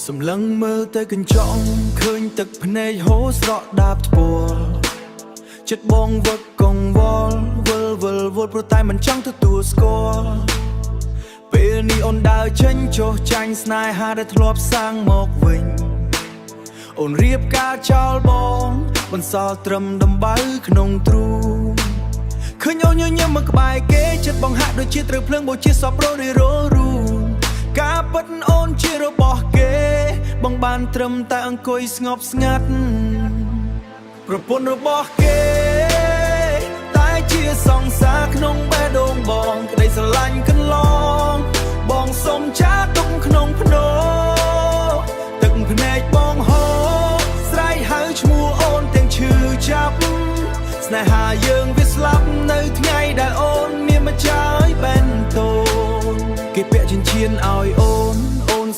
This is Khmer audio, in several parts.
សម្លឹងមើលទៅកញ្ចក់ឃើញទឹកភ្នែកហូរស្រក់ដាបថ្ពាល់ចិត្តបងវឹកកង្វល់វិលព្រោះតែមិនចង់ទទួលស្គាល់ពេលនេះអូនដើរចេញចុះចាញ់ស្នេហាដែលធ្លាប់សាំងមកវិញអូនរៀបការចោលបងបន្សល់ត្រឹមដំបៅក្នុងទ្រូឃើញអូនញញឹមមកក្បែរគេចិត្តបងហាក់ដូចជាត្រូវភ្លើងបូជាសពររីរូការពិតអូនជារបស់គេបងបានត្រឹមតែអង្គុយស្ងប់ស្ងាត់ប្រពន្ធរបស់គេតែជាសង្សារក្នុងបេះដូងបងក្តីស្រឡាញ់កន្លងបងសុំចាទុំក្នុងភ្នោទឹកភ្នែកបងហូរស្រែកហៅឈ្មោះអូនទាំងឈឺចាប់ស្នេហាយើងវាស្លាប់នៅថ្ងៃដែលអូនមានម្ចាស់បេនតូនគេពាក់ចិញ្ចៀនឲ្យអូន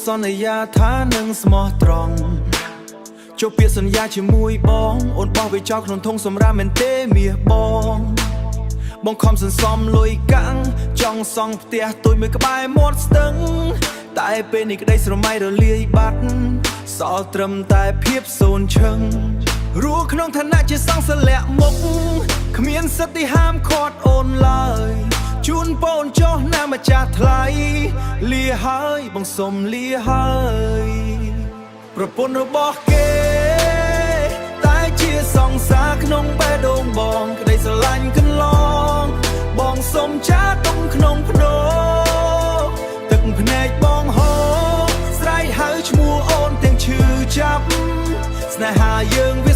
សន្យាថានឹងស្មោះត្រង់ចុះពាក្យសន្យាជាមួយបងអូនបោះវាចោលក្នុងធុងសម្រាប់មែនទេមាសបងខំសន្សំលុយកាំងចង់សង់ផ្ទះទួយមួយក្បែរមាត់ស្ទឹងតែពេលនេះក្តីស្រមៃរលាយបាត់សល់ត្រឹមតែភាពសូន្យឈឹងរស់ក្នុងឋានៈជាសង្ឃសលាក់មុខគ្មានសិទ្ធិហាមឃាត់អូនឡើយជូនបូនចុះណាម្ចាស់ថ្លៃលាហើយបងសុំលាហើយប្រពន្ធរបស់គេតែជាសង្សារក្នុងបេះដូងបងក្តីស្រឡាញ់កន្លងបងសុំចាទុំក្នុងភ្នោទឹកភ្នែកបងហូរស្រែកហៅឈ្មោះអូនទាំងឈឺចាប់ស្នេហាយើងវា